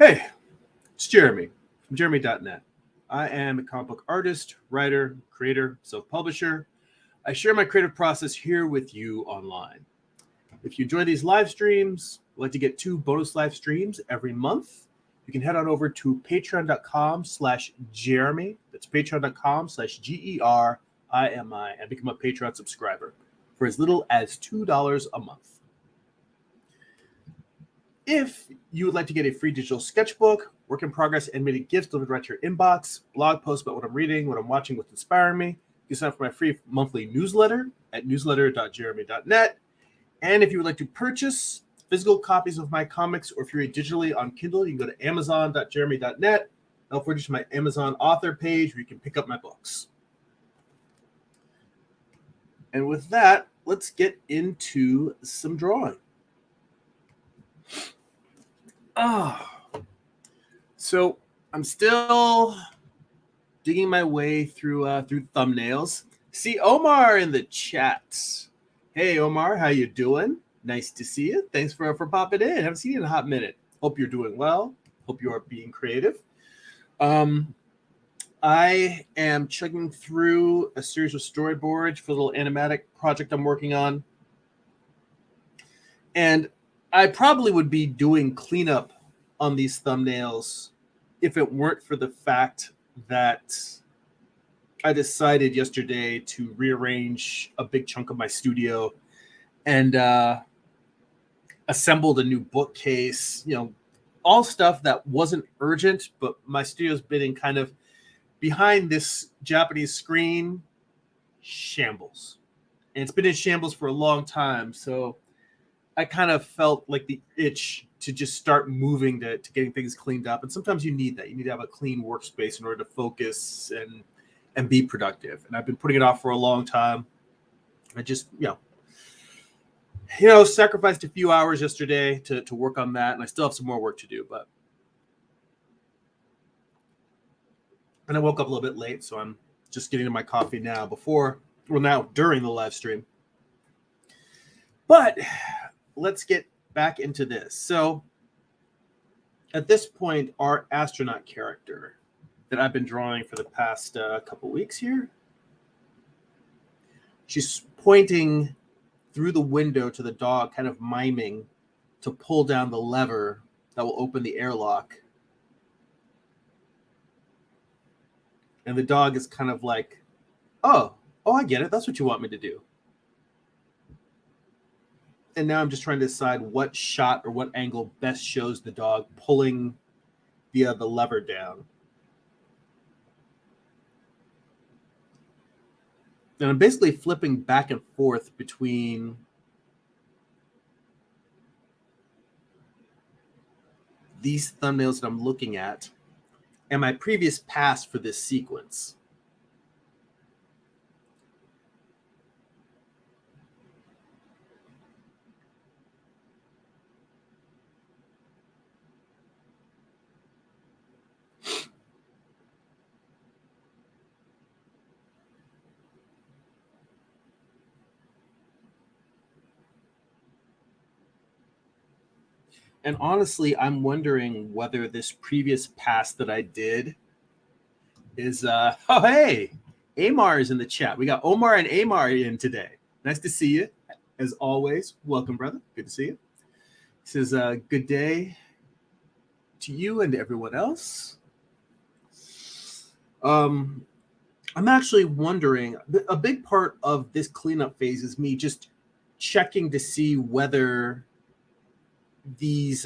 Hey, it's Jeremy from Jeremy.net. I am a comic book artist, writer, creator, self-publisher. I share my creative process here with you online. If you enjoy these live streams, would like to get 2 bonus live streams every month, you can head on over to patreon.com/Jeremy. That's patreon.com/GERIMI and become a Patreon subscriber for as little as $2 a month. If you would like to get a free digital sketchbook, work in progress animated GIFs delivered right to your inbox, blog posts about what I'm reading, what I'm watching, what's inspiring me, you can sign up for my free monthly newsletter at newsletter.jeremy.net. And if you would like to purchase physical copies of my comics or if you read digitally on Kindle, you can go to amazon.jeremy.net. I'll forward you to my Amazon author page where you can pick up my books. And with that, let's get into some drawing. So I'm still digging my way through thumbnails. See Omar in the chat. Hey Omar, how you doing? Nice to see you. Thanks for popping in. I haven't seen you in a hot minute. Hope you're doing well. Hope you are being creative. I am chugging through a series of storyboards for a little animatic project I'm working on. And I probably would be doing cleanup on these thumbnails if it weren't for the fact that I decided yesterday to rearrange a big chunk of my studio and assembled a new bookcase, all stuff that wasn't urgent, but my studio's been in kind of behind this Japanese screen shambles. And it's been in shambles for a long time, so I kind of felt like the itch to just start moving to getting things cleaned up. And sometimes you need that. You need to have a clean workspace in order to focus and be productive. And I've been putting it off for a long time. I just, sacrificed a few hours yesterday to work on that. And I still have some more work to do. And I woke up a little bit late, so I'm just getting to my coffee now during the live stream. But let's get back into this. So at this point, our astronaut character that I've been drawing for the past couple weeks here, she's pointing through the window to the dog, kind of miming to pull down the lever that will open the airlock. And the dog is kind of like, oh, I get it. That's what you want me to do. And now I'm just trying to decide what shot or what angle best shows the dog pulling the lever down. And I'm basically flipping back and forth between these thumbnails that I'm looking at and my previous pass for this sequence. And honestly, I'm wondering whether this previous pass that I did is, oh, hey, Amar is in the chat. We got Omar and Amar in today. Nice to see you. As always, welcome, brother. Good to see you. This is a good day to you and to everyone else. I'm actually wondering, a big part of this cleanup phase is me just checking to see whether these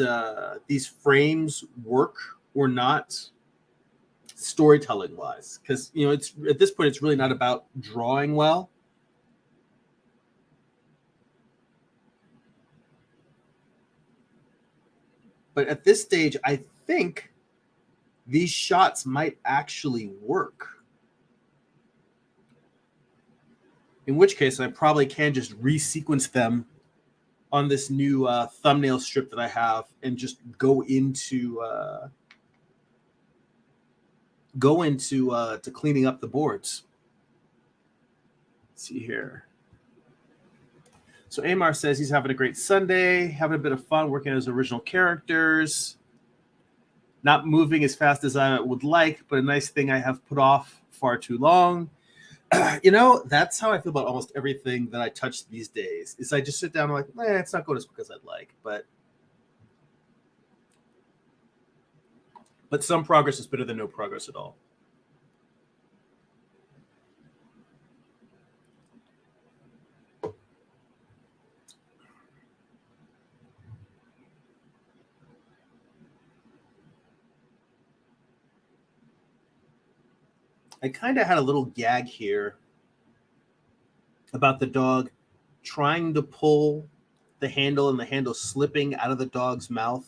frames work or not storytelling wise, because it's at this point it's really not about drawing well. But at this stage, I think these shots might actually work. In which case, I probably can just resequence them on this new thumbnail strip that I have and just go into to cleaning up the boards. Let's see here. So Amar says he's having a great Sunday, having a bit of fun working on his original characters. not moving as fast as I would like, but a nice thing I have put off far too long. That's how I feel about almost everything that I touch these days. Is I just sit down and I'm like, it's not going as quick as I'd like, but some progress is better than no progress at all. I kind of had a little gag here about the dog trying to pull the handle and the handle slipping out of the dog's mouth.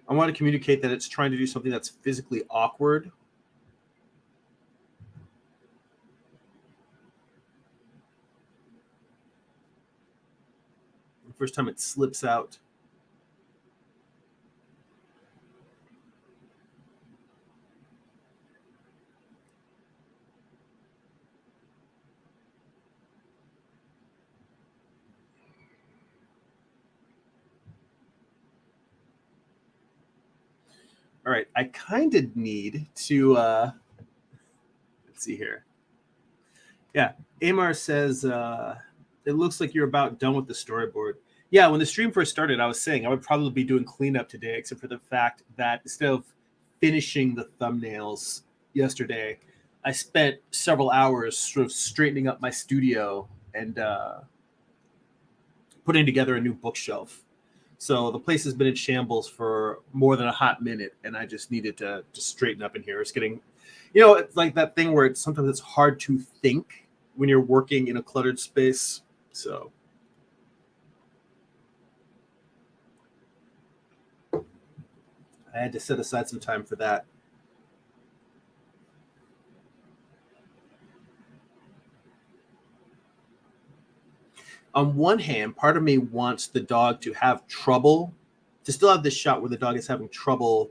I want to communicate that it's trying to do something that's physically awkward. The first time it slips out. All right, I kind of need to, let's see here. Yeah, Amar says, it looks like you're about done with the storyboard. Yeah, when the stream first started, I was saying I would probably be doing cleanup today, except for the fact that instead of finishing the thumbnails yesterday, I spent several hours sort of straightening up my studio and putting together a new bookshelf. So the place has been in shambles for more than a hot minute, and I just needed to straighten up in here. It's getting, it's like that thing where sometimes it's hard to think when you're working in a cluttered space. So I had to set aside some time for that. On one hand, part of me wants the dog to still have this shot where the dog is having trouble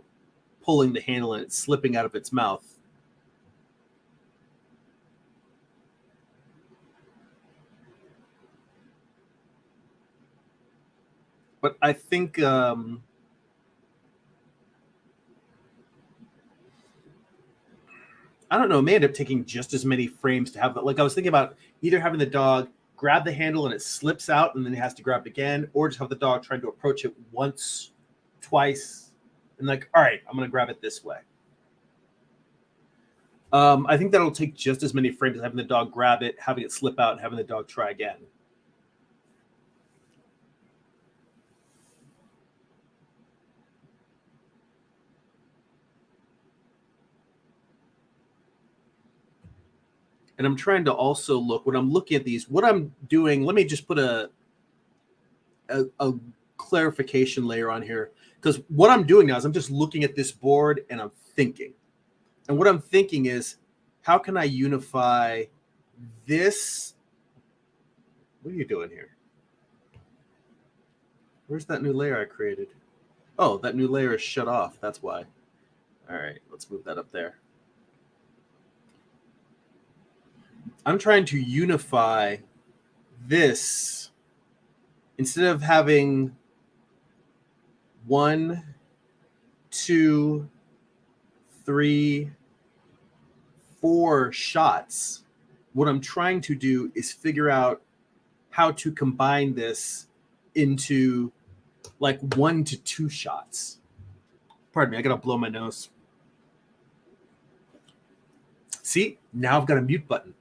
pulling the handle and it's slipping out of its mouth. But I think I don't know, it may end up taking just as many frames to have that. Like I was thinking about either having the dog grab the handle and it slips out and then he has to grab it again, or just have the dog trying to approach it once, twice, and like, all right, I'm going to grab it this way. I think that'll take just as many frames as having the dog grab it, having it slip out, and having the dog try again. And I'm trying to also look, when I'm looking at these, what I'm doing, let me just put a clarification layer on here. Because what I'm doing now is I'm just looking at this board and I'm thinking. And what I'm thinking is, how can I unify this? What are you doing here? Where's that new layer I created? Oh, that new layer is shut off. That's why. All right, let's move that up there. I'm trying to unify this instead of having 1, 2, 3, 4 shots. What I'm trying to do is figure out how to combine this into like 1 to 2 shots. Pardon me, I gotta blow my nose. See, now I've got a mute button.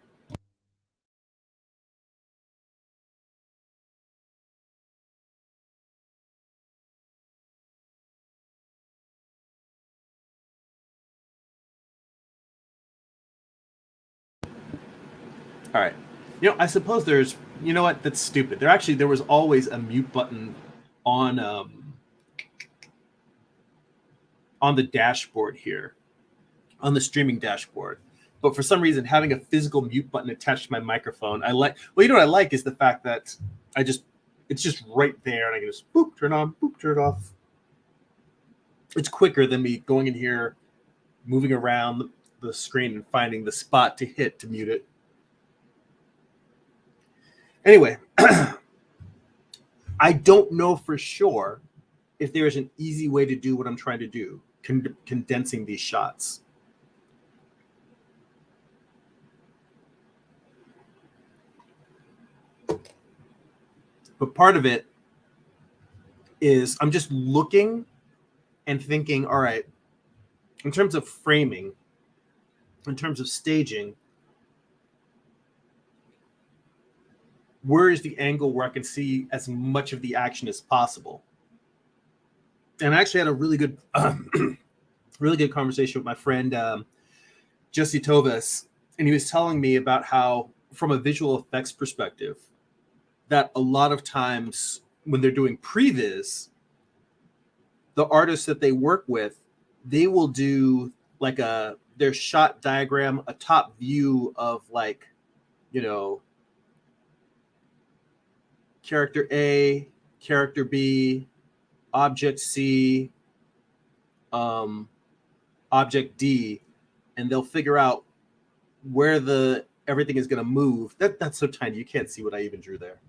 All right. I suppose there's, what? That's stupid. There was always a mute button on the dashboard here, on the streaming dashboard. But for some reason, having a physical mute button attached to my microphone, what I like is the fact that it's just right there, and I can just boop, turn on, boop, turn it off. It's quicker than me going in here, moving around the screen and finding the spot to hit to mute it. Anyway, I don't know for sure if there is an easy way to do what I'm trying to do, condensing these shots. But part of it is I'm just looking and thinking, all right, in terms of framing, in terms of staging, where is the angle where I can see as much of the action as possible? And I actually had a really good, really good conversation with my friend Jesse Tovis, and he was telling me about how, from a visual effects perspective, that a lot of times when they're doing previs, the artists that they work with, they will do like their shot diagram, a top view of, like, you know, character A, character B, object C, object D, and they'll figure out where everything is going to move. That's so tiny you can't see what I even drew there.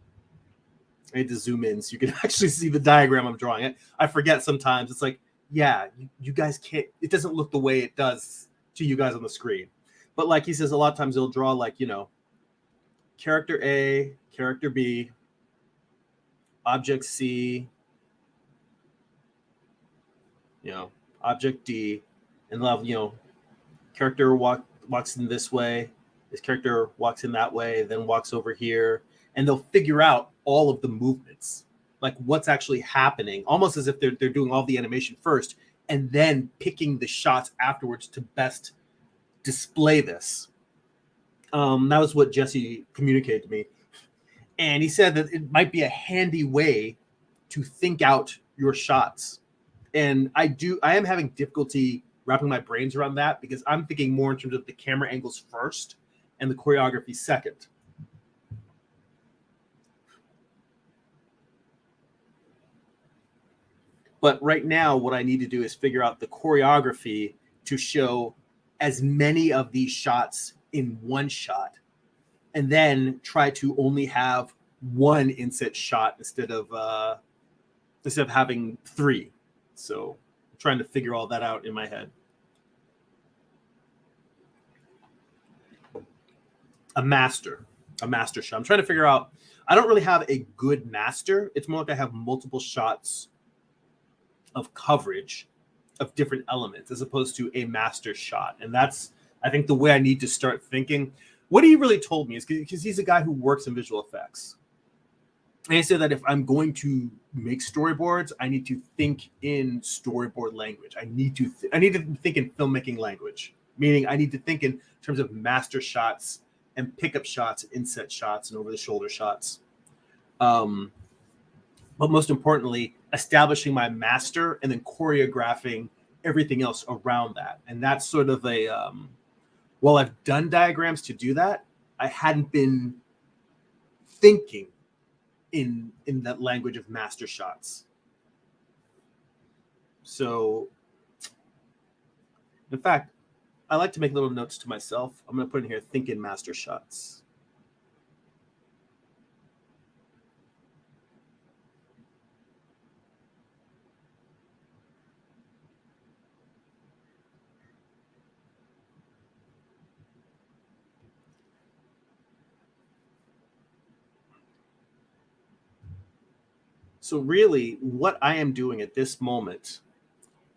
I need to zoom in so you can actually see the diagram I'm drawing. I forget sometimes. It's like, yeah, you guys can't. It doesn't look the way it does to you guys on the screen. But like he says, a lot of times they'll draw, like, you know, character A, character B, object C, you know, object D, and they'll have, you know, character walks in this way, this character walks in that way, then walks over here, and they'll figure out all of the movements, like what's actually happening, almost as if they're doing all the animation first and then picking the shots afterwards to best display this. That was what Jesse communicated to me. And he said that it might be a handy way to think out your shots. And I am having difficulty wrapping my brains around that, because I'm thinking more in terms of the camera angles first and the choreography second. But right now, what I need to do is figure out the choreography to show as many of these shots in one shot, and then try to only have one inset shot instead of having three. So I'm trying to figure all that out in my head. A master shot. I'm trying to figure out, I don't really have a good master. It's more like I have multiple shots of coverage of different elements as opposed to a master shot. And that's, I think, the way I need to start thinking. What he really told me is, because he's a guy who works in visual effects, and he said that if I'm going to make storyboards, I need to think in storyboard language. I need to think in filmmaking language, meaning I need to think in terms of master shots and pickup shots, inset shots, and over the shoulder shots. But most importantly, establishing my master and then choreographing everything else around that. And that's sort of a, while I've done diagrams to do that, I hadn't been thinking in that language of master shots. So, in fact, I like to make little notes to myself. I'm going to put in here, think in master shots. So really, what I am doing at this moment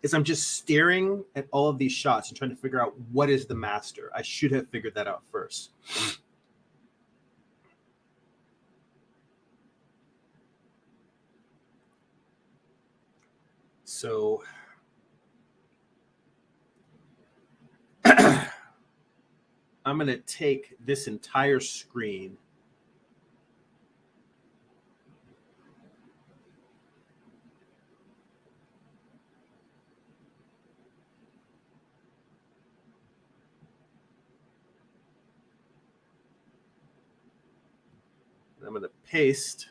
is I'm just staring at all of these shots and trying to figure out what is the master. I should have figured that out first. So I'm going to take this entire screen . I'm going to paste.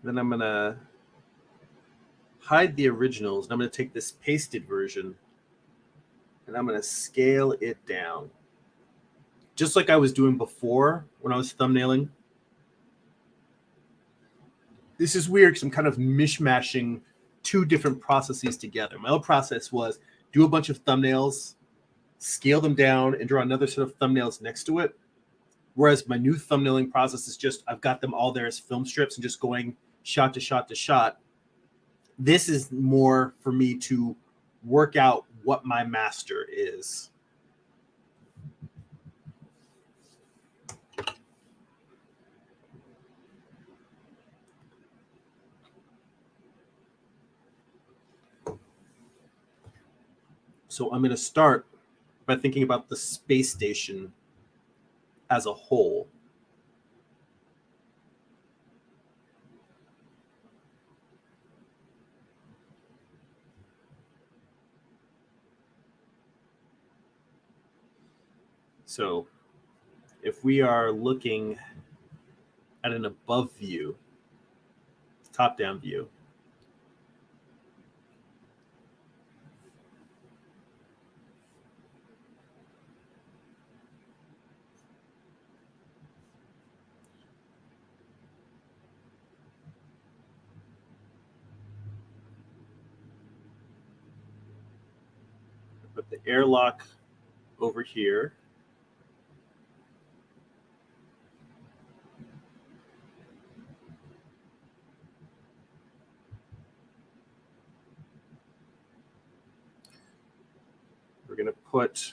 Then I'm going to hide the originals. And I'm going to take this pasted version and I'm going to scale it down. Just like I was doing before when I was thumbnailing. this is weird because I'm kind of mishmashing two different processes together. My old process was do a bunch of thumbnails, scale them down, and draw another set of thumbnails next to it. Whereas my new thumbnailing process is just I've got them all there as film strips and just going shot to shot to shot. This is more for me to work out what my master is. So I'm going to start by thinking about the space station as a whole. So if we are looking at an above view, top-down view, put the airlock over here. We're going to put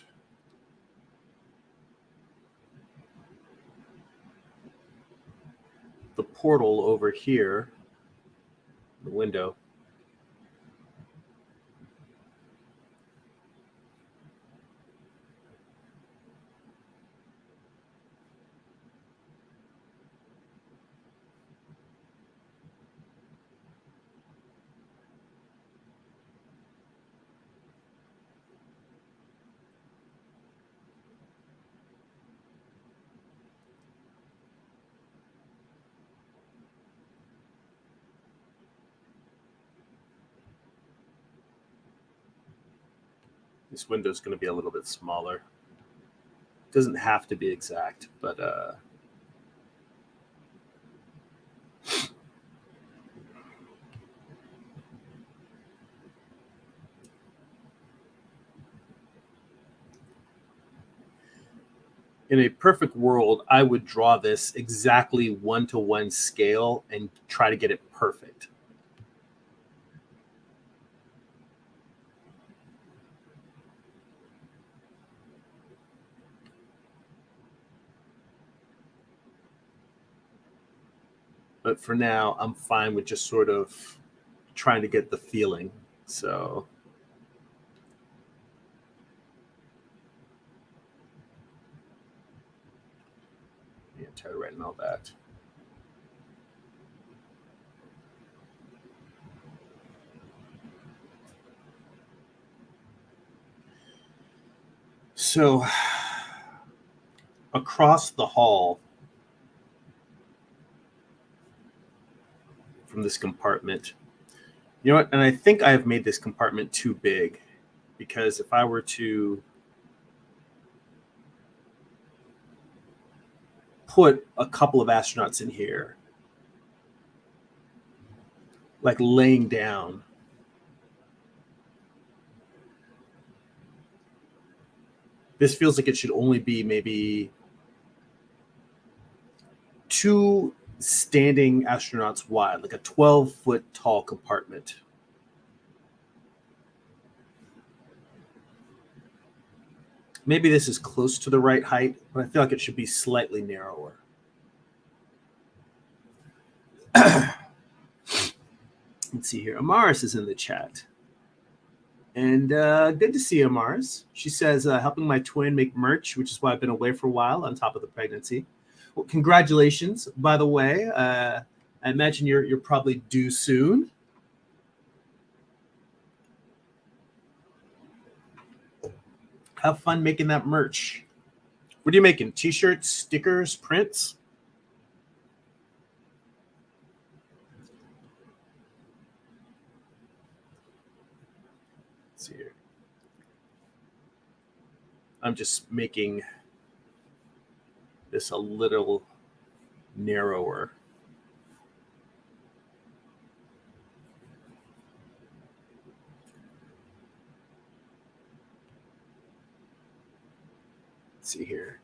the portal over here, the window. This window is going to be a little bit smaller. It doesn't have to be exact, but in a perfect world, I would draw this exactly 1-to-1 scale and try to get it perfect. But for now, I'm fine with just sort of trying to get the feeling. So yeah, try writing all that. So across the hall from this compartment, you know what? And I think I have made this compartment too big, because if I were to put a couple of astronauts in here, like laying down, this feels like it should only be maybe 2 standing astronauts wide, like a 12-foot tall compartment. Maybe this is close to the right height, but I feel like it should be slightly narrower. Let's see here. Amaris is in the chat. And good to see you, Amaris. She says, helping my twin make merch, which is why I've been away for a while on top of the pregnancy. Well, congratulations, by the way. I imagine you're probably due soon. Have fun making that merch. What are you making? T-shirts, stickers, prints? Let's see here. I'm just making this a little narrower. Let's see here.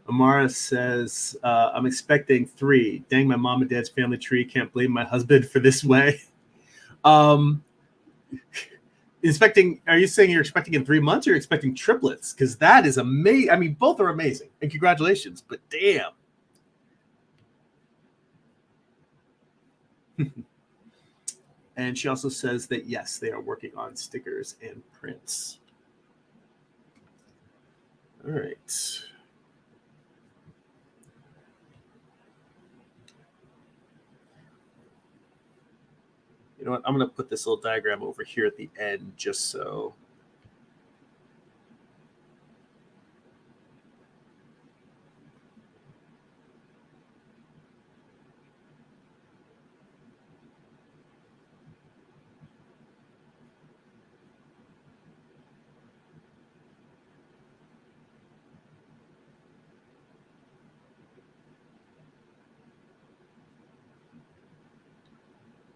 Amara says, I'm expecting 3. Dang, my mom and dad's family tree. Can't blame my husband for this way. Are you saying you're expecting in 3 months, or you're expecting triplets? Because that is amazing. I mean, both are amazing, and congratulations, but damn. And she also says that, yes, they are working on stickers and prints. All right. You know what? I'm going to put this little diagram over here at the end just so.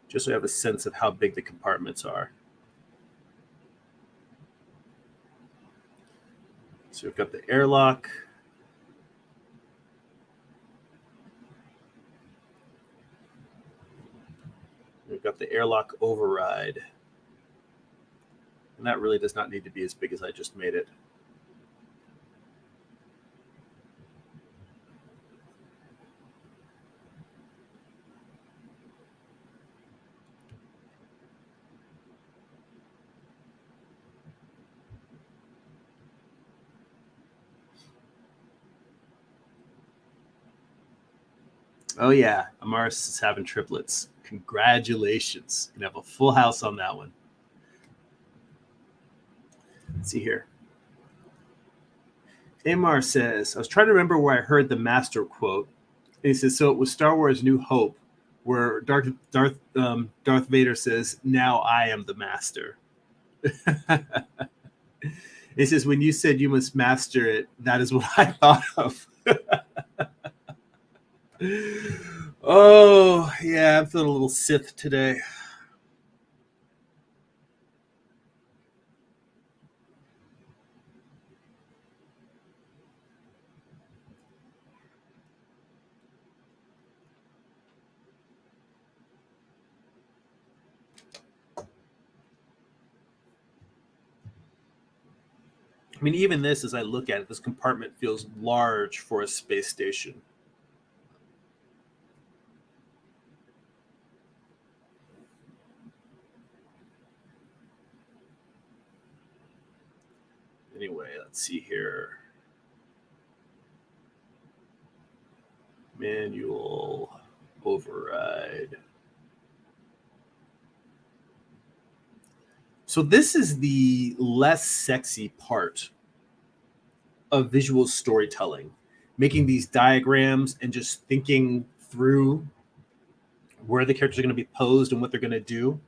Just so I have a sense of how big the compartments are. So we've got the airlock. We've got the airlock override. And that really does not need to be as big as I just made it. Oh, yeah. Amaris is having triplets. Congratulations. You can have a full house on that one. Let's see here. Amar says, I was trying to remember where I heard the master quote. And he says, so it was Star Wars New Hope, where Darth Vader says, now I am the master. He says, when you said you must master it, that is what I thought of. Oh, yeah, I'm feeling a little Sith today. I mean, even this, as I look at it, this compartment feels large for a space station. Anyway, let's see here. Manual override. So this is the less sexy part of visual storytelling, making these diagrams and just thinking through where the characters are going to be posed and what they're going to do.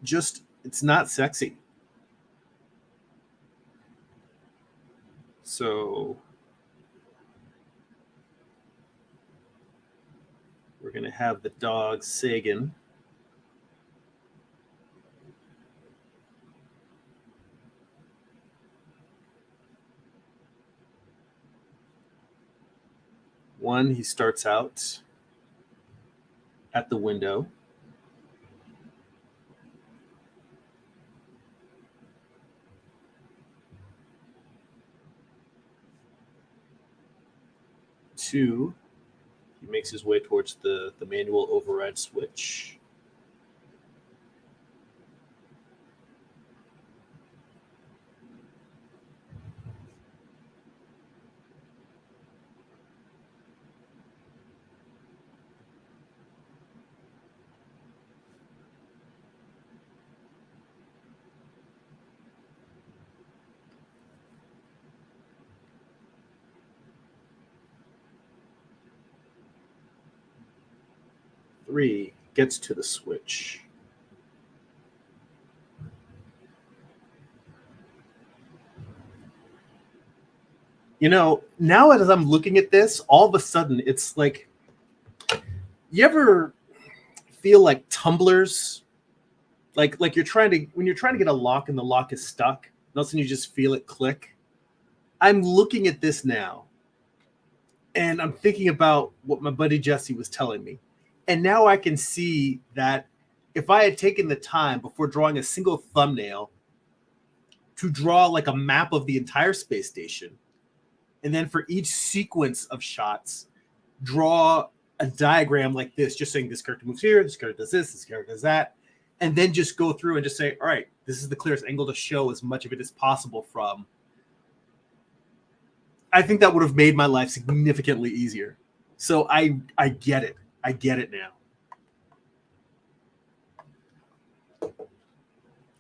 Just, it's not sexy. So we're going to have the dog Sagan. One, he starts out at the window. Two, he makes his way towards the manual override switch. Three, gets to the switch. Now as I'm looking at this, all of a sudden it's like, you ever feel like tumblers? Like you're trying to, when you're trying to get a lock and the lock is stuck, and all of a sudden you just feel it click. I'm looking at this now, and I'm thinking about what my buddy Jesse was telling me. And now I can see that if I had taken the time before drawing a single thumbnail to draw like a map of the entire space station, and then for each sequence of shots, draw a diagram like this, just saying this character moves here, this character does this character does that, and then just go through and just say, all right, this is the clearest angle to show as much of it as possible from. I think that would have made my life significantly easier. So I get it. I get it now.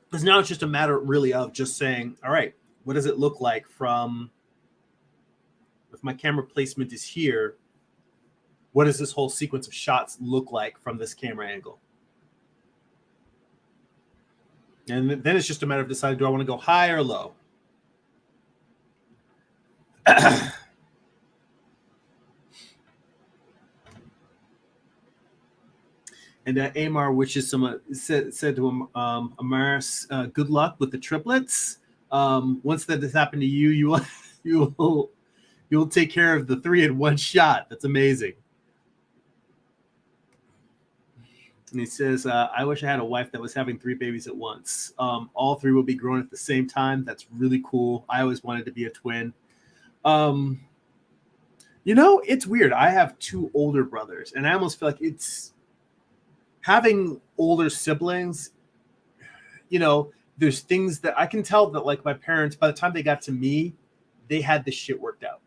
Because now it's just a matter really of just saying, all right, what does it look like from, if my camera placement is here, what does this whole sequence of shots look like from this camera angle? And then it's just a matter of deciding, do I want to go high or low? And Amar wishes someone said to him, Amaris, good luck with the triplets. Once that has happened to you, you'll take care of the 3 in one shot. That's amazing. And he says, I wish I had a wife that was having 3 babies at once. All 3 will be grown at the same time. That's really cool. I always wanted to be a twin. It's weird. I have 2 older brothers, and I almost feel like it's having older siblings. There's things that I can tell that, like, my parents, by the time they got to me, they had this shit worked out.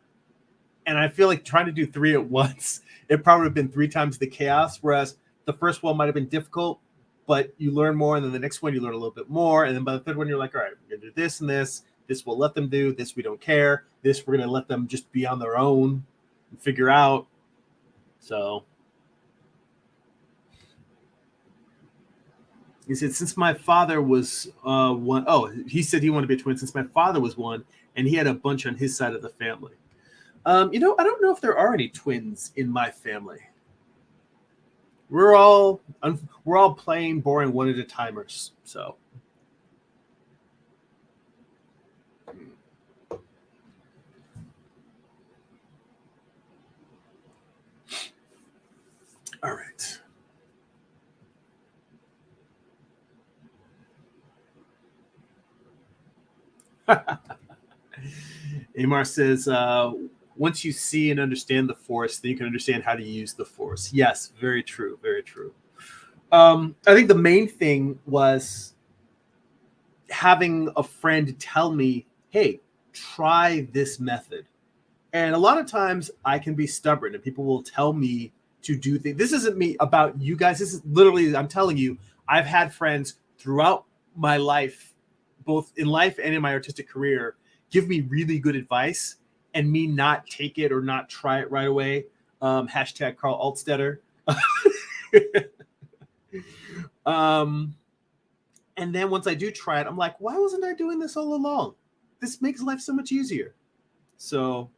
And I feel like trying to do 3 at once, it probably would have been 3 times the chaos. Whereas the first one might have been difficult, but you learn more. And then the next one, you learn a little bit more. And then by the third one, you're like, all right, we're going to do this and this. This we'll let them do. This we don't care. This we're going to let them just be on their own and figure out. So he said, since my father was one, he said he wanted to be a twin since my father was one, and he had a bunch on his side of the family. I don't know if there are any twins in my family. We're all plain, boring, one at a timers. So, all right. Amar says, once you see and understand the force, then you can understand how to use the force. Yes, very true, very true. I think the main thing was having a friend tell me, hey, try this method. And a lot of times I can be stubborn and people will tell me to do things. This isn't me about you guys. This is literally, I'm telling you, I've had friends throughout my life, both in life and in my artistic career, give me really good advice and me not take it or not try it right away. Hashtag Carl Altstetter. And then once I do try it, I'm like, why wasn't I doing this all along? This makes life so much easier. So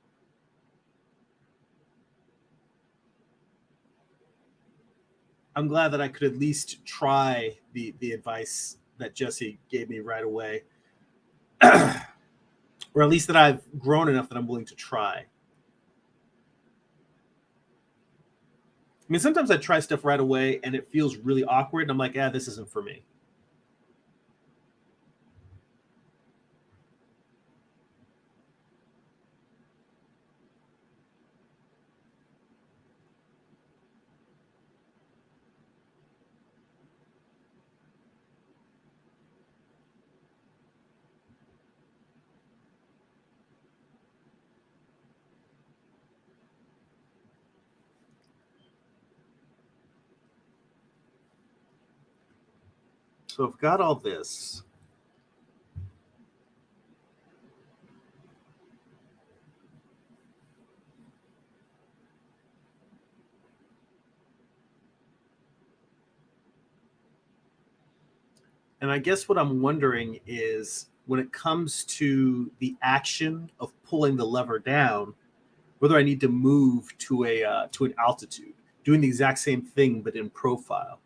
I'm glad that I could at least try the advice that Jesse gave me right away. Or at least that I've grown enough that I'm willing to try. I mean, sometimes I try stuff right away and it feels really awkward. And I'm like, this isn't for me. So I've got all this. And I guess what I'm wondering is, when it comes to the action of pulling the lever down, whether I need to move to an altitude, doing the exact same thing but in profile.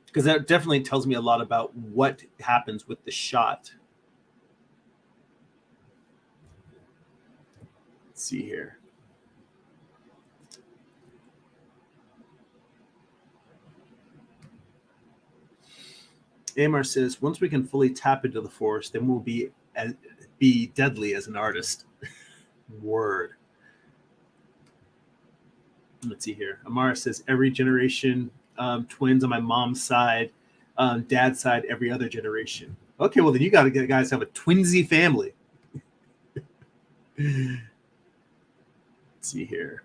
Because that definitely tells me a lot about what happens with the shot. Let's see here. Amar says, once we can fully tap into the force, then we'll be deadly as an artist. Word. Let's see here. Amara says, every generation, twins on my mom's side, dad's side, every other generation. Okay, well, then you got to guys have a twinsy family. Let's see here.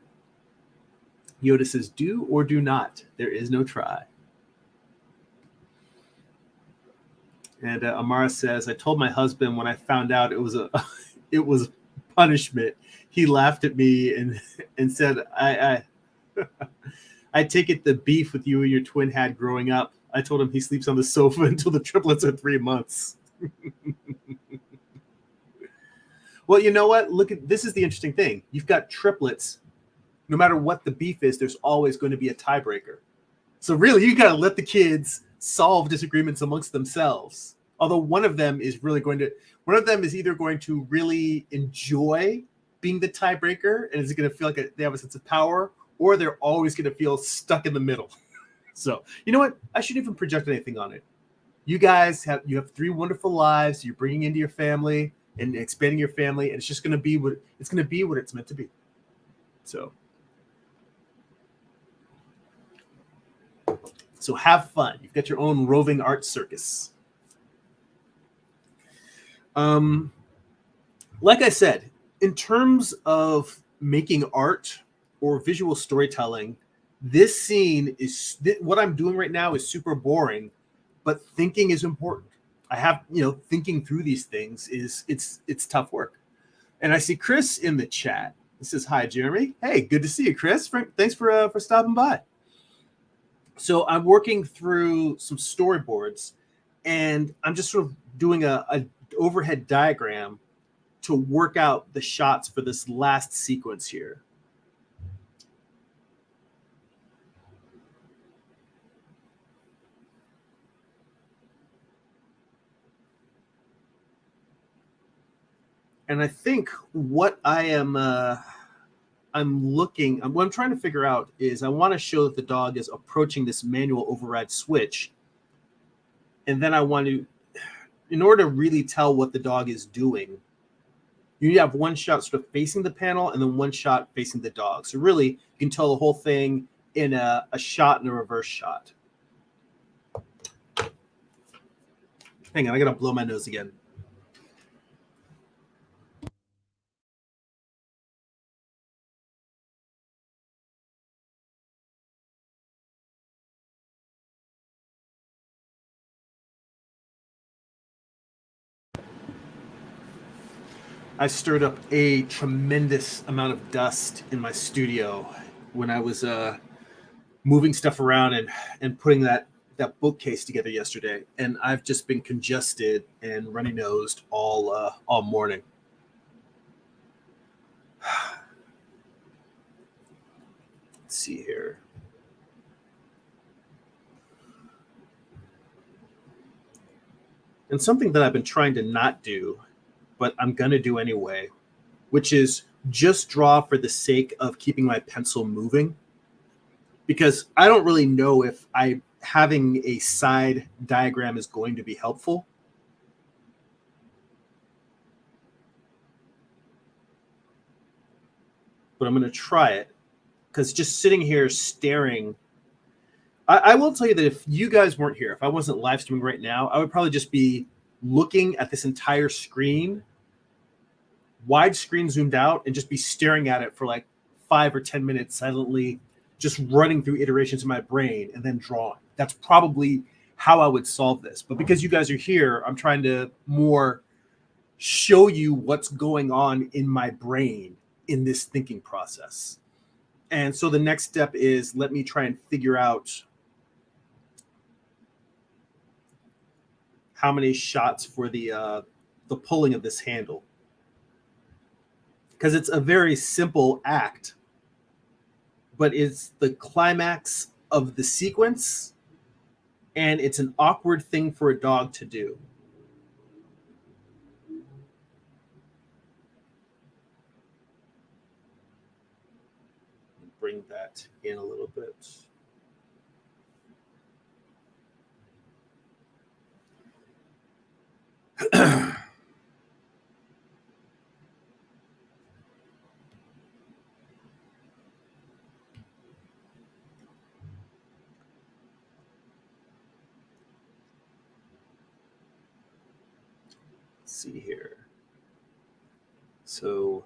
Yoda says, do or do not. There is no try. And Amara says, I told my husband when I found out it was punishment. He laughed at me and said, I take it the beef with you and your twin had growing up. I told him he sleeps on the sofa until the triplets are 3 months. Well, you know what? This is the interesting thing. You've got triplets. No matter what the beef is, there's always going to be a tiebreaker. So really, you got to let the kids solve disagreements amongst themselves. Although one of them is either going to really enjoy being the tiebreaker and is going to feel like they have a sense of power, or they're always going to feel stuck in the middle. So, you know what? I shouldn't even project anything on it. You guys have 3 wonderful lives you're bringing into your family and expanding your family, and it's just going to be what it's meant to be. So have fun. You've got your own roving art circus. Like I said, in terms of making art or visual storytelling, this scene is what I'm doing right now is super boring, but thinking is important. I have, thinking through these things it's tough work. And I see Chris in the chat. He says, hi, Jeremy. Hey, good to see you, Chris. Thanks for stopping by. So I'm working through some storyboards, and I'm just sort of doing a overhead diagram to work out the shots for this last sequence here. And I think what I'm trying to figure out is I want to show that the dog is approaching this manual override switch. And then I want to, in order to really tell what the dog is doing, you have one shot sort of facing the panel and then one shot facing the dog. So really, you can tell the whole thing in a shot and a reverse shot. Hang on, I got to blow my nose again. I stirred up a tremendous amount of dust in my studio when I was moving stuff around and putting that bookcase together yesterday, and I've just been congested and runny-nosed all morning. Let's see here. And something that I've been trying to not do, but I'm going to do anyway, which is just draw for the sake of keeping my pencil moving. Because I don't really know if having a side diagram is going to be helpful. But I'm going to try it, because just sitting here staring, I will tell you that if you guys weren't here, if I wasn't live streaming right now, I would probably just be looking at this entire screen, widescreen zoomed out, and just be staring at it for like 5 or 10 minutes silently, just running through iterations in my brain and then drawing. That's probably how I would solve this. But because you guys are here, I'm trying to more show you what's going on in my brain in this thinking process. And so the next step is let me try and figure out how many shots for the pulling of this handle, because it's a very simple act, but it's the climax of the sequence, and it's an awkward thing for a dog to do. Bring that in a little bit. See here. So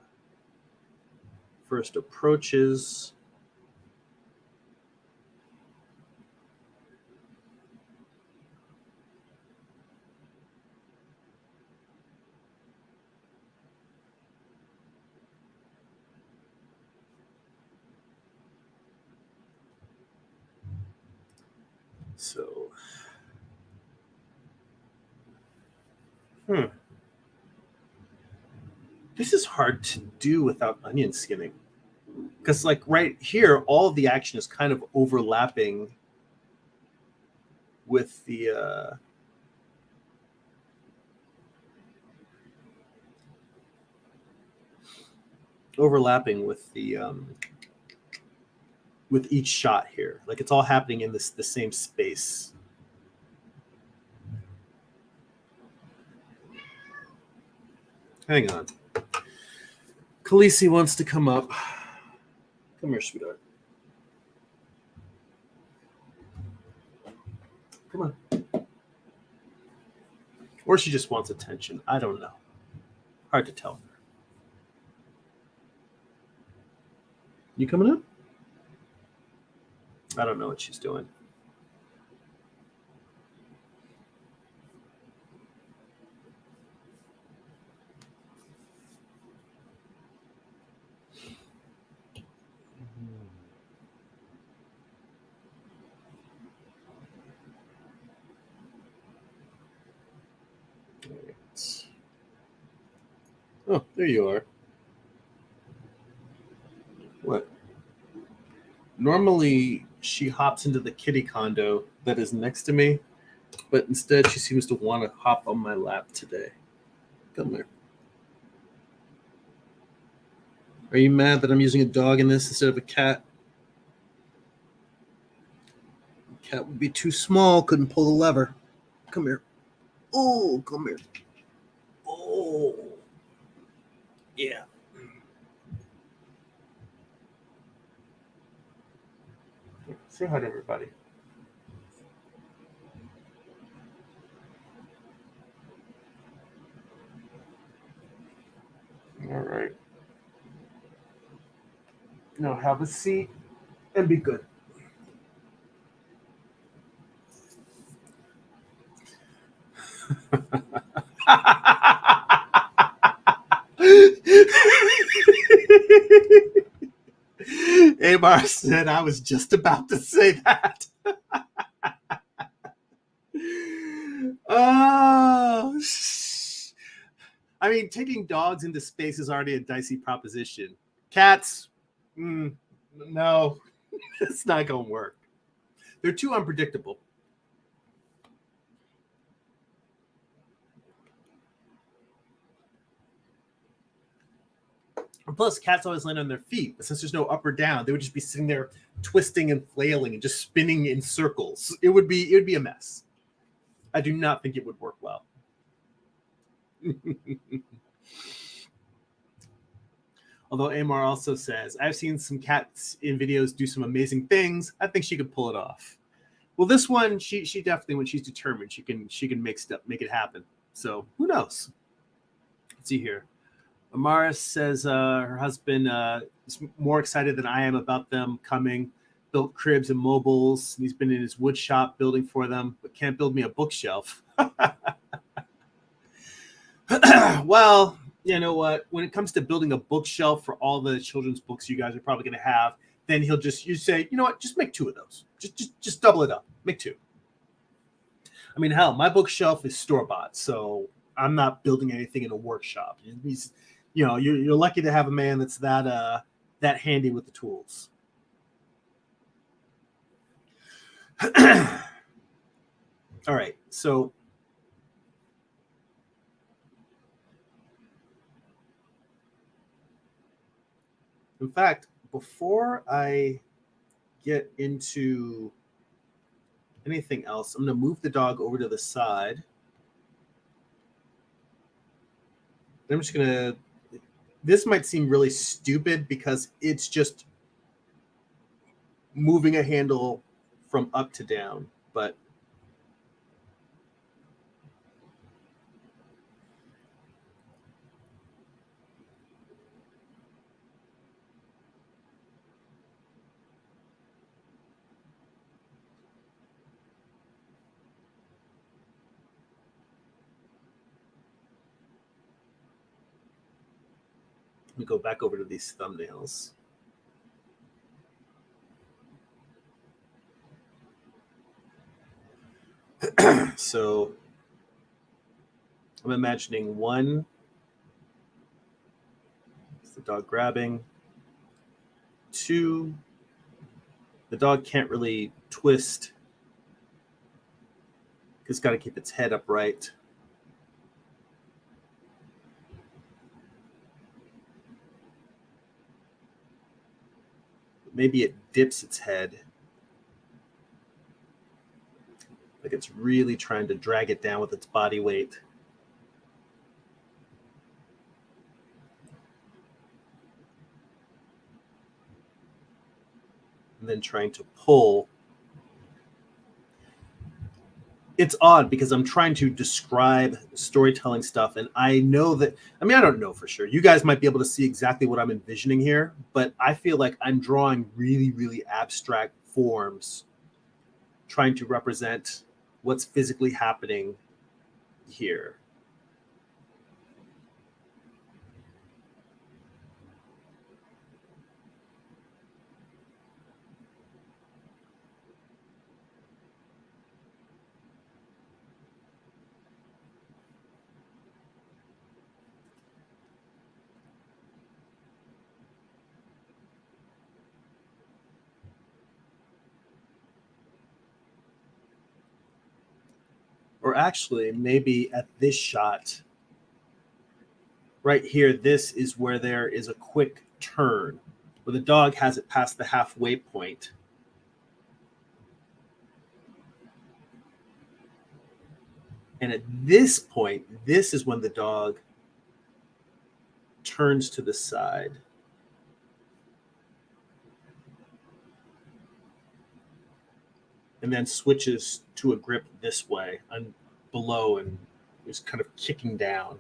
first approaches. So, this is hard to do without onion skinning, because like right here, all of the action is kind of overlapping with the with each shot here. Like it's all happening in the same space. Hang on. Khaleesi wants to come up. Come here, sweetheart. Come on. Or she just wants attention. I don't know. Hard to tell. You coming up? I don't know what she's doing. Oh, there you are. What? Normally, she hops into the kitty condo that is next to me, but instead she seems to want to hop on my lap today. Come here. Are you mad that I'm using a dog in this instead of a cat? The cat would be too small, couldn't pull the lever. Come here. Oh, come here. Oh. Yeah. Say hi to everybody. All right. Now have a seat and be good. Amar said I was just about to say that. Oh, I mean, taking dogs into space is already a dicey proposition. Cats, no, it's not going to work. They're too unpredictable. Plus, cats always land on their feet. But since there's no up or down, they would just be sitting there twisting and flailing and just spinning in circles. It would be a mess. I do not think it would work well. Although Amar also says, I've seen some cats in videos do some amazing things. I think she could pull it off. Well, this one, she definitely, when she's determined, she can make it happen. So who knows? Let's see here. Amara says her husband is more excited than I am about them coming. Built cribs and mobiles. He's been in his wood shop building for them, but can't build me a bookshelf. Well, you know what? When it comes to building a bookshelf for all the children's books you guys are probably going to have, then you say, you know what? Just make 2 of those. Just double it up. Make 2. I mean, hell, my bookshelf is store-bought, so I'm not building anything in a workshop. You're lucky to have a man that's that handy with the tools. All right, so in fact, before I get into anything else, I'm going to move the dog over to the side. I'm just going to, this might seem really stupid because it's just moving a handle from up to down, but let me go back over to these thumbnails. So I'm imagining one, it's the dog grabbing. Two, the dog can't really twist. It's got to keep its head upright. Maybe it dips its head. Like it's really trying to drag it down with its body weight. And then trying to pull. It's odd because I'm trying to describe storytelling stuff, and I know that, I mean, I don't know for sure. You guys might be able to see exactly what I'm envisioning here, but I feel like I'm drawing really, really abstract forms, trying to represent what's physically happening here. Or actually, maybe at this shot, right here, this is where there is a quick turn, where the dog has it past the halfway point. And at this point, this is when the dog turns to the side. And then switches to a grip this way and below and is kind of kicking down.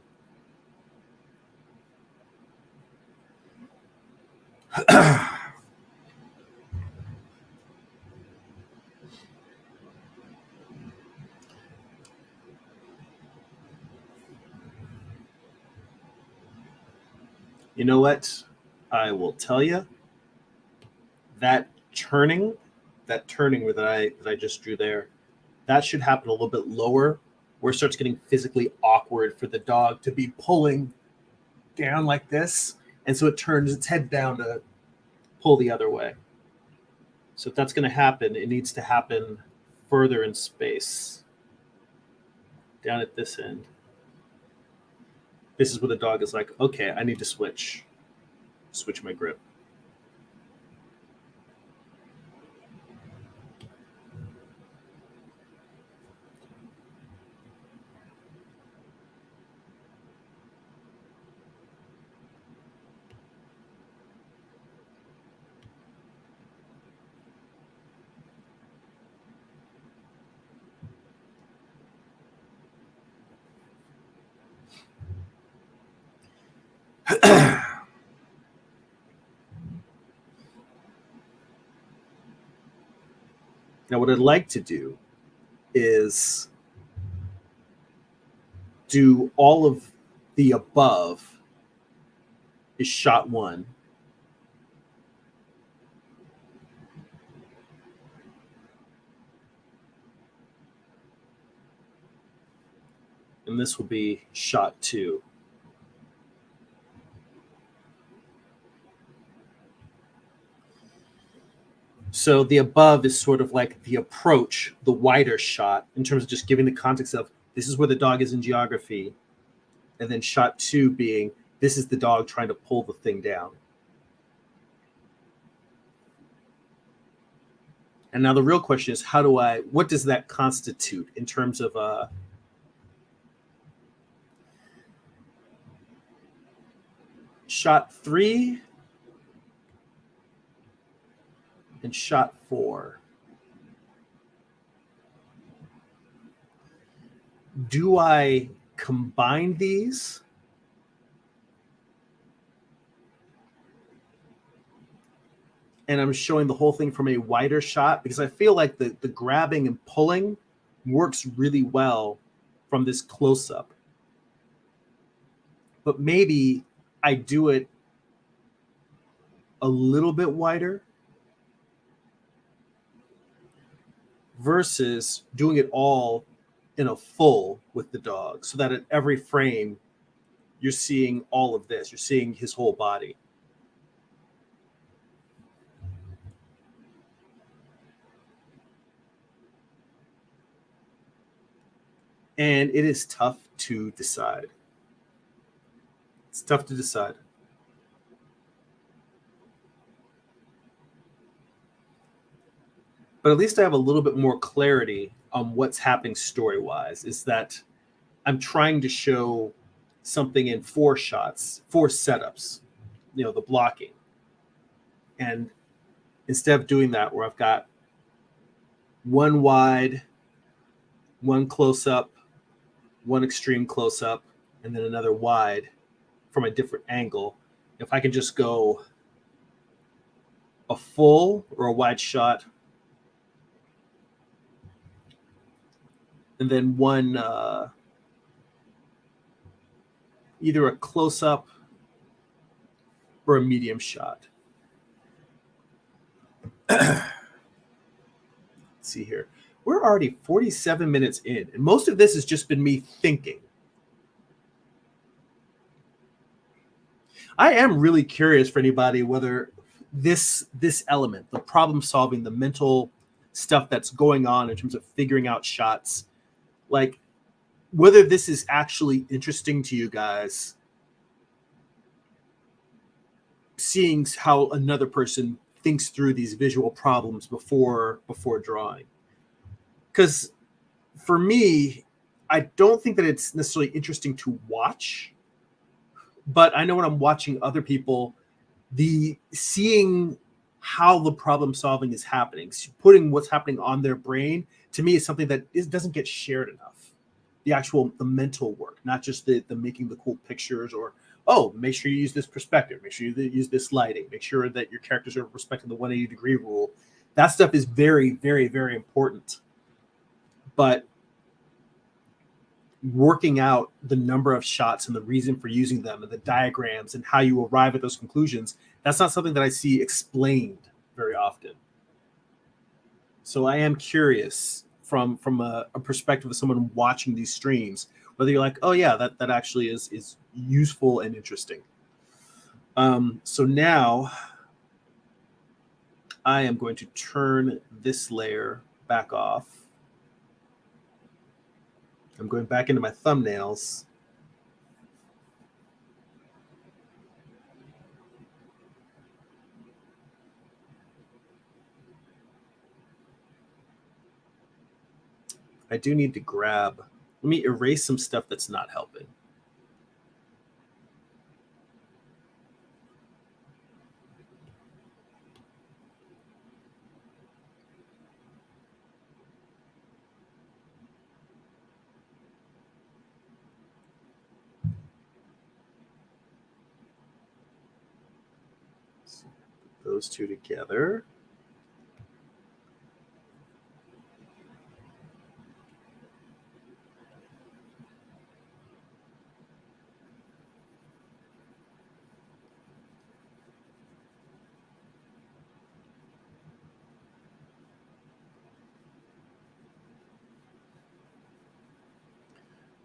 You know what? I will tell you that turning that I just drew there, that should happen a little bit lower, where it starts getting physically awkward for the dog to be pulling down like this, and so it turns its head down to pull the other way. So if that's going to happen, it needs to happen further in space, down at this end. This is where the dog is like, okay, I need to switch my grip. Now, what I'd like to do is do all of the above is shot one. And this will be shot 2. So the above is sort of like the approach, the wider shot, in terms of just giving the context of this is where the dog is in geography. And then shot 2 being this is the dog trying to pull the thing down. And now the real question is, what does that constitute in terms of shot 3 and shot 4? Do I combine these? And I'm showing the whole thing from a wider shot because I feel like the grabbing and pulling works really well from this close-up. But maybe I do it a little bit wider versus doing it all in a full with the dog, so that at every frame you're seeing all of this. You're seeing his whole body. And it is tough to decide. It's tough to decide. But at least I have a little bit more clarity on what's happening story-wise, is that I'm trying to show something in 4 shots, 4 setups, the blocking. And instead of doing that, where I've got one wide, one close-up, one extreme close-up, and then another wide from a different angle, if I can just go a full or a wide shot, and then one either a close-up or a medium shot. Let's see here. We're already 47 minutes in, and most of this has just been me thinking. I am really curious for anybody whether this element, the problem solving, the mental stuff that's going on in terms of figuring out shots, like whether this is actually interesting to you guys, seeing how another person thinks through these visual problems before drawing. Because for me, I don't think that it's necessarily interesting to watch, but I know when I'm watching other people, seeing how the problem solving is happening, putting what's happening on their brain, to me is something that doesn't get shared enough. The mental work, not just the making the cool pictures, or make sure you use this perspective, make sure you use this lighting, make sure that your characters are respecting the 180-degree rule. That stuff is very, very, very important. But working out the number of shots and the reason for using them and the diagrams and how you arrive at those conclusions, that's not something that I see explained very often. So I am curious from a perspective of someone watching these streams, whether you're like, oh yeah, that actually is useful and interesting. So now I am going to turn this layer back off. I'm going back into my thumbnails. I do need to let me erase some stuff that's not helping. So put those two together.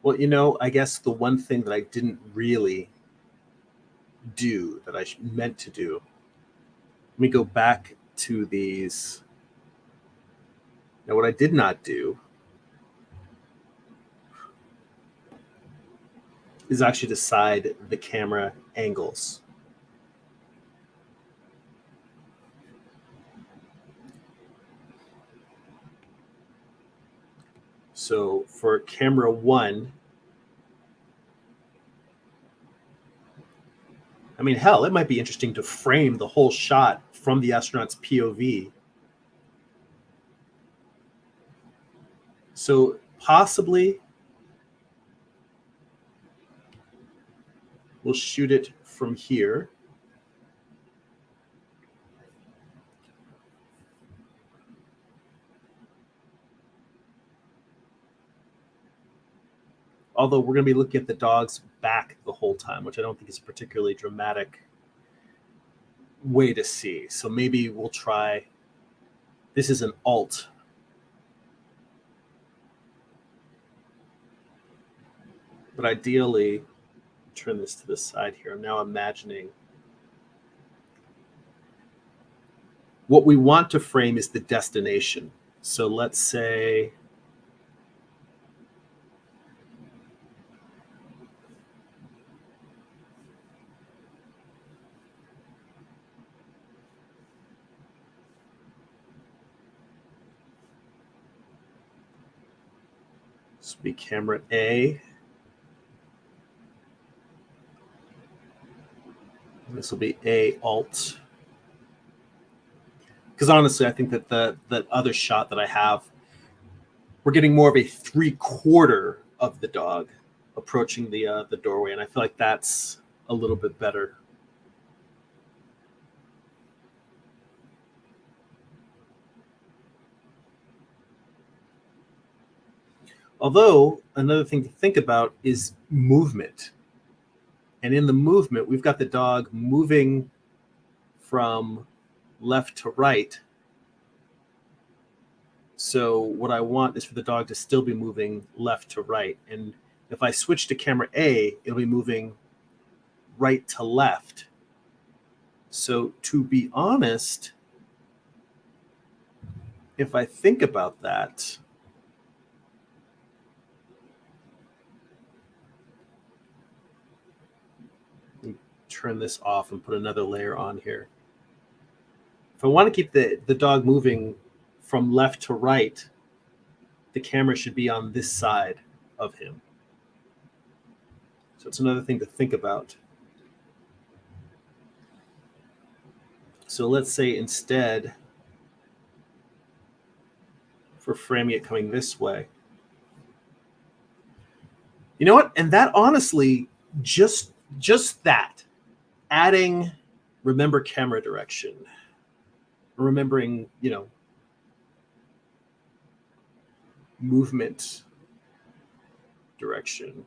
Well, I guess the one thing that I didn't really do that I meant to do, let me go back to these. Now, what I did not do is actually decide the camera angles. So for camera 1, I mean, hell, it might be interesting to frame the whole shot from the astronaut's POV. So possibly we'll shoot it from here. Although we're going to be looking at the dog's back the whole time, which I don't think is a particularly dramatic way to see. So maybe we'll try, this is an alt. But ideally, turn this to the side here. I'm now imagining what we want to frame is the destination. So let's say this will be camera A. This will be A alt. Because honestly, I think that the other shot that I have, we're getting more of a 3/4 of the dog approaching the doorway, and I feel like that's a little bit better. Although another thing to think about is movement. And in the movement, we've got the dog moving from left to right. So what I want is for the dog to still be moving left to right. And if I switch to camera A, it'll be moving right to left. So to be honest, if I think about that, turn this off and put another layer on here. If I want to keep the dog moving from left to right, the camera should be on this side of him. So it's another thing to think about. So let's say instead, for framing it coming this way, you know what? And that honestly, just that, adding, remember camera direction, remembering, movement direction.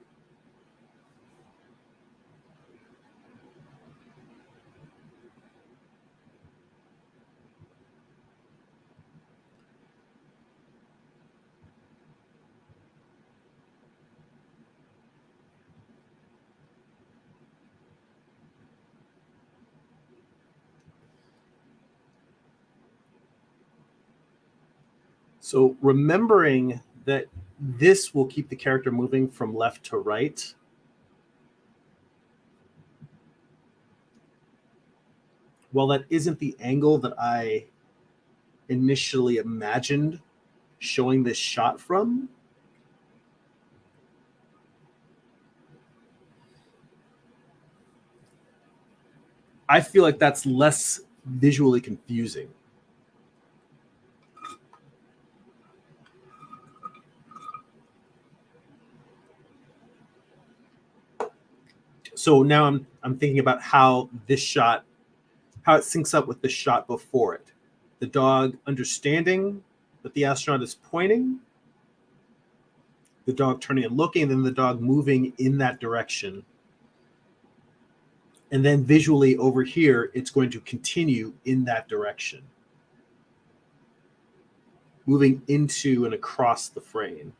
So remembering that this will keep the character moving from left to right. While that isn't the angle that I initially imagined showing this shot from, I feel like that's less visually confusing. So now I'm thinking about how this shot, how it syncs up with the shot before it. The dog understanding that the astronaut is pointing, the dog turning and looking, and then the dog moving in that direction. And then visually over here, it's going to continue in that direction, moving into and across the frame.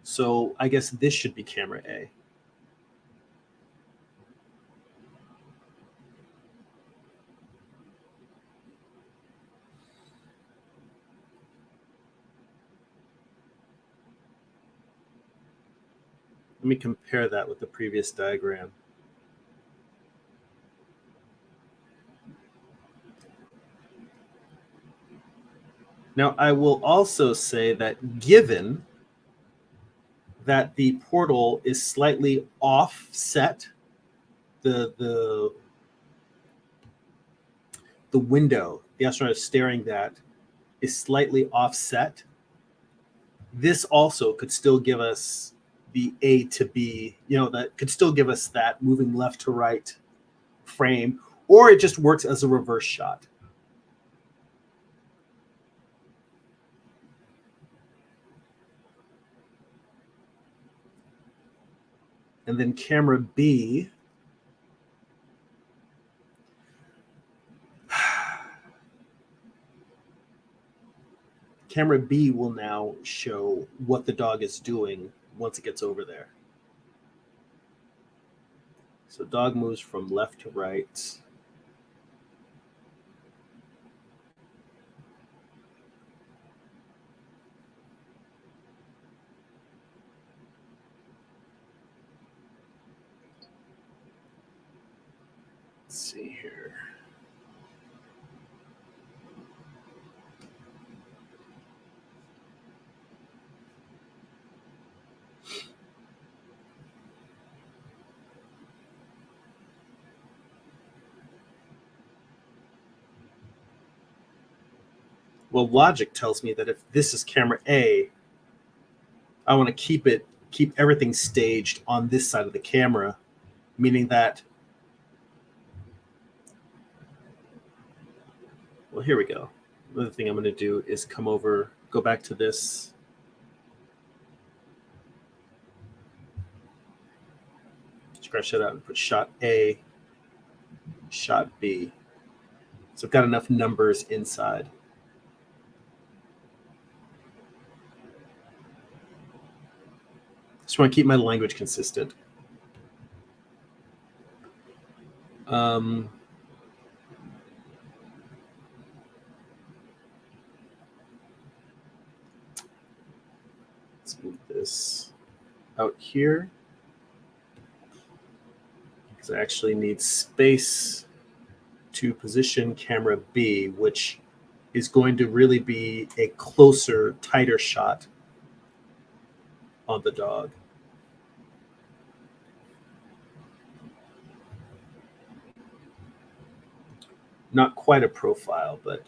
So I guess this should be camera A. Let me compare that with the previous diagram. Now, I will also say that given that the portal is slightly offset, the window the astronaut is staring at is slightly offset, this also could still give us the A to B, that could still give us that moving left to right frame, or it just works as a reverse shot. And then camera B, camera B will now show what the dog is doing once it gets over there. So dog moves from left to right. Let's see here. Well, logic tells me that if this is camera A, I want to keep everything staged on this side of the camera, meaning that, well, here we go. Another thing I'm going to do is go back to this. Scratch that out and put shot A, shot B. So I've got enough numbers inside. Just want to keep my language consistent. Let's move this out here, because I actually need space to position camera B, which is going to really be a closer, tighter shot on the dog. Not quite a profile, but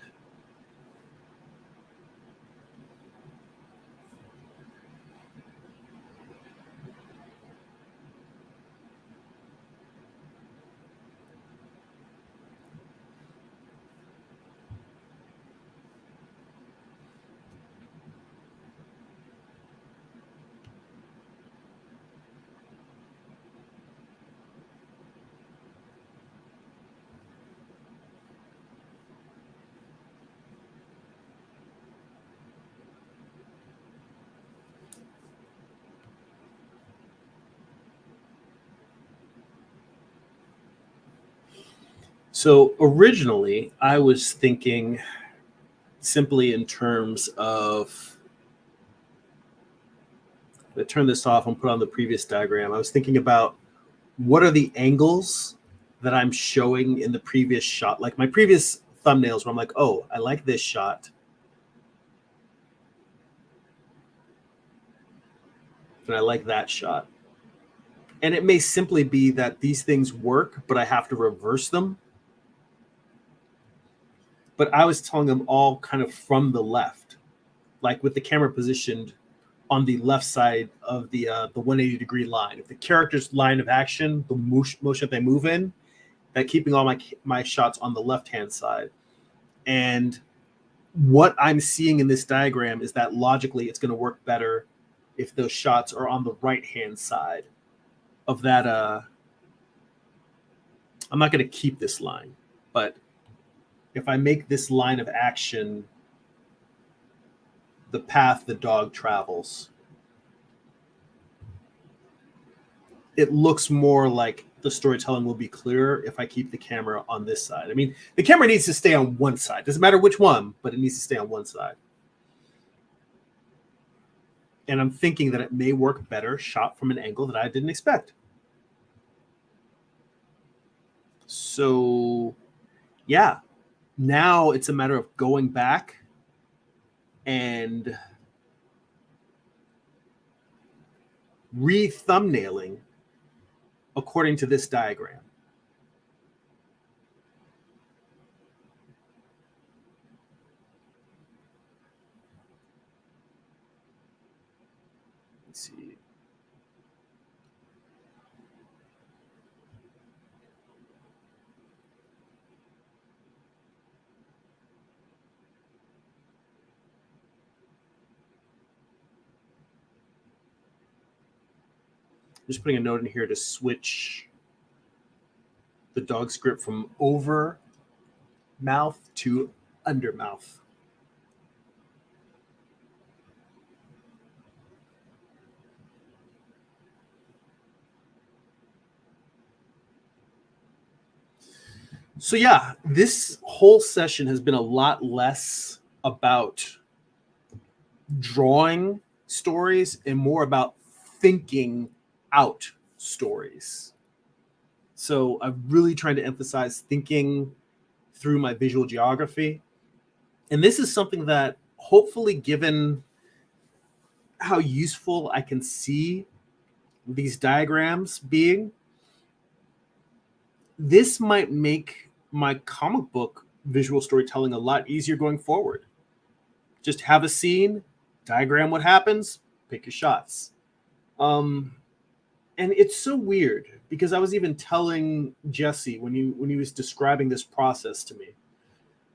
so originally I was thinking simply in terms of, I turn this off and put on the previous diagram. I was thinking about what are the angles that I'm showing in the previous shot, like my previous thumbnails where I'm like, oh, I like this shot. And I like that shot. And it may simply be that these things work, but I have to reverse them. But I was telling them all kind of from the left, like with the camera positioned on the left side of the 180-degree line. If the character's line of action, the motion that they move in, that keeping all my shots on the left-hand side. And what I'm seeing in this diagram is that logically it's going to work better if those shots are on the right-hand side of that. I'm not going to keep this line, but if I make this line of action the path the dog travels, it looks more like the storytelling will be clearer if I keep the camera on this side. I mean, the camera needs to stay on one side. Doesn't matter which one, but it needs to stay on one side. And I'm thinking that it may work better shot from an angle that I didn't expect. So, yeah, now it's a matter of going back and re-thumbnailing according to this diagram. Let's see. Just putting a note in here to switch the dog script from over mouth to under mouth. So yeah, this whole session has been a lot less about drawing stories and more about thinking out stories. So I'm really trying to emphasize thinking through my visual geography. And this is something that hopefully, given how useful I can see these diagrams being, this might make my comic book visual storytelling a lot easier going forward. Just have a scene, diagram what happens, pick your shots. And it's so weird because I was even telling Jesse when he was describing this process to me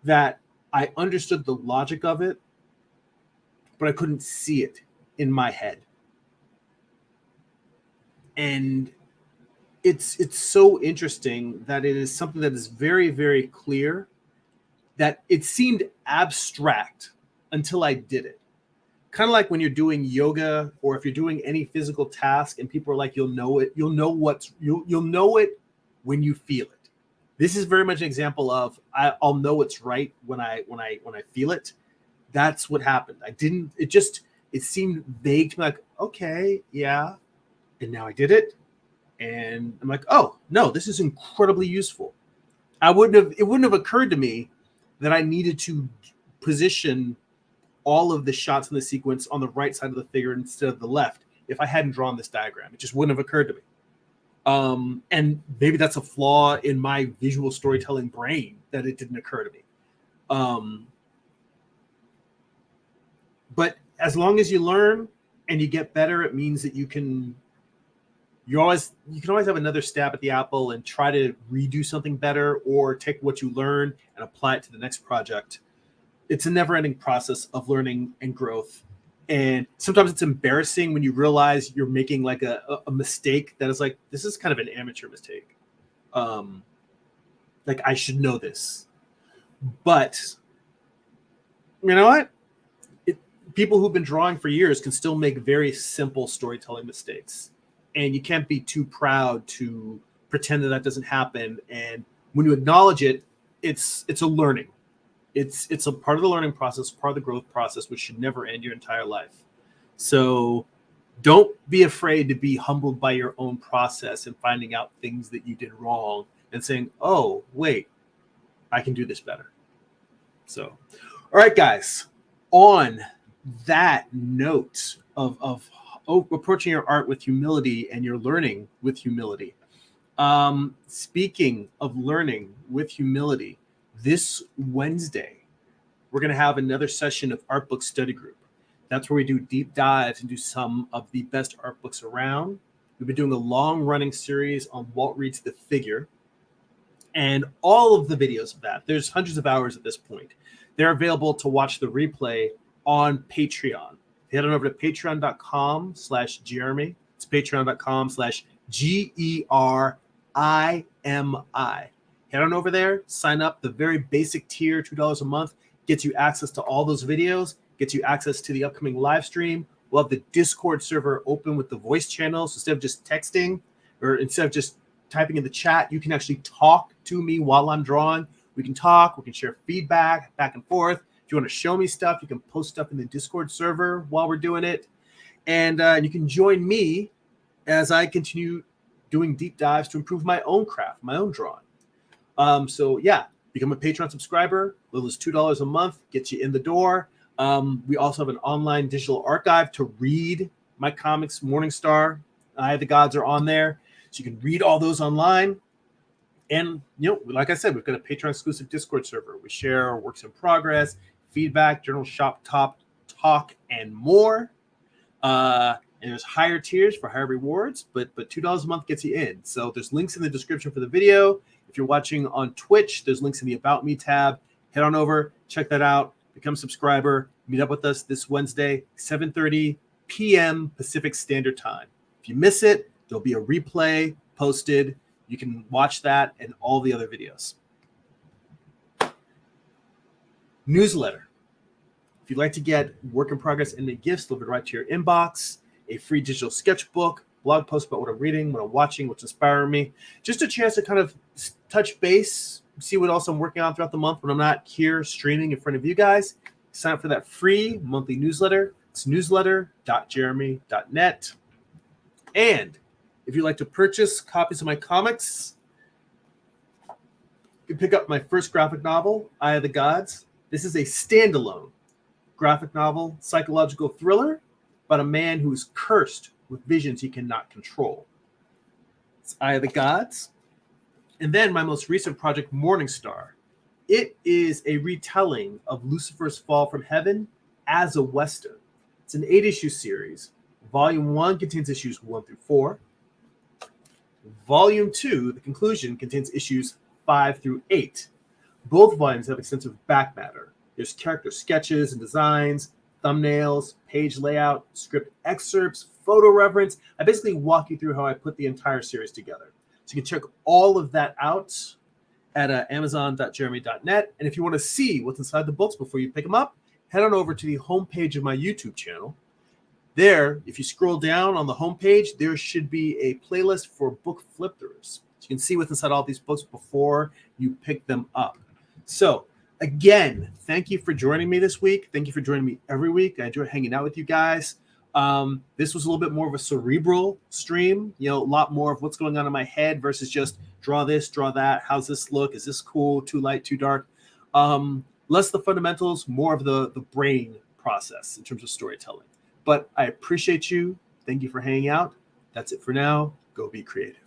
that I understood the logic of it, but I couldn't see it in my head. And it's so interesting that it is something that is very, very clear, that it seemed abstract until I did it. Kind of like when you're doing yoga or if you're doing any physical task and people are like, you'll know it when you feel it. This is very much an example of I'll know it's right when I feel it. That's what happened. It seemed vague to me, like, okay, yeah. And now I did it. And I'm like, oh no, this is incredibly useful. It wouldn't have occurred to me that I needed to position all of the shots in the sequence on the right side of the figure instead of the left if I hadn't drawn this diagram. It just wouldn't have occurred to me. And maybe that's a flaw in my visual storytelling brain that it didn't occur to me. But as long as you learn and you get better, it means that you can always have another stab at the apple and try to redo something better or take what you learn and apply it to the next project. It's a never-ending process of learning and growth. And sometimes it's embarrassing when you realize you're making like a mistake that is like, this is kind of an amateur mistake. Like I should know this. But you know what? People who've been drawing for years can still make very simple storytelling mistakes. And you can't be too proud to pretend that doesn't happen. And when you acknowledge it, it's a learning. It's a part of the learning process, part of the growth process, which should never end your entire life. So don't be afraid to be humbled by your own process and finding out things that you did wrong and saying, oh, wait, I can do this better. So, all right, guys, on that note of approaching your art with humility and your learning with humility. Speaking of learning with humility, this Wednesday, we're going to have another session of Art Book Study Group. That's where we do deep dives into some of the best art books around. We've been doing a long-running series on Walt Reed's The Figure. And all of the videos of that, there's hundreds of hours at this point. They're available to watch the replay on Patreon. Head on over to patreon.com/Jeremy. It's patreon.com/GERIMI. Head on over there, sign up. The very basic tier, $2 a month, gets you access to all those videos, gets you access to the upcoming live stream. We'll have the Discord server open with the voice channel. So instead of just texting, or instead of just typing in the chat, you can actually talk to me while I'm drawing. We can talk, we can share feedback back and forth. If you want to show me stuff, you can post stuff in the Discord server while we're doing it. And you can join me as I continue doing deep dives to improve my own craft, my own drawing. So yeah, become a Patreon subscriber. Little as $2 a month gets you in the door. We also have an online digital archive to read my comics. Morningstar, Eye of the Gods are on there. So you can read all those online. And, like I said, we've got a Patreon exclusive Discord server. We share our works in progress, feedback, journal shop, talk, and more. And there's higher tiers for higher rewards, but $2 a month gets you in. So there's links in the description for the video. If you're watching on Twitch, there's links in the About Me tab. Head on over, check that out, become a subscriber, meet up with us this Wednesday, 7:30 p.m. Pacific Standard Time. If you miss it, there'll be a replay posted. You can watch that and all the other videos. Newsletter. If you'd like to get work in progress and the gifts delivered right to your inbox, a free digital sketchbook, blog post about what I'm reading, what I'm watching, what's inspiring me, just a chance to kind of touch base, see what else I'm working on throughout the month when I'm not here streaming in front of you guys. Sign up for that free monthly newsletter. It's newsletter.jeremy.net. And if you'd like to purchase copies of my comics, you can pick up my first graphic novel, Eye of the Gods. This is a standalone graphic novel, psychological thriller about a man who is cursed with visions he cannot control. It's Eye of the Gods. And then my most recent project, Morningstar. It is a retelling of Lucifer's fall from heaven as a Western. It's an 8-issue series. Volume 1 contains issues 1 through 4. Volume 2, the conclusion, contains issues 5 through 8. Both volumes have extensive back matter. There's character sketches and designs, thumbnails, page layout, script excerpts, photo reference. I basically walk you through how I put the entire series together. So you can check all of that out at amazon.jeremy.net. And if you want to see what's inside the books before you pick them up, head on over to the homepage of my YouTube channel. There, if you scroll down on the homepage, there should be a playlist for book flip-throughs. So you can see what's inside all these books before you pick them up. So again, thank you for joining me this week. Thank you for joining me every week. I enjoy hanging out with you guys. This was a little bit more of a cerebral stream, a lot more of what's going on in my head versus just draw this, draw that. How's this look? Is this cool? Too light, too dark? Less the fundamentals, more of the brain process in terms of storytelling. But I appreciate you. Thank you for hanging out. That's it for now. Go be creative.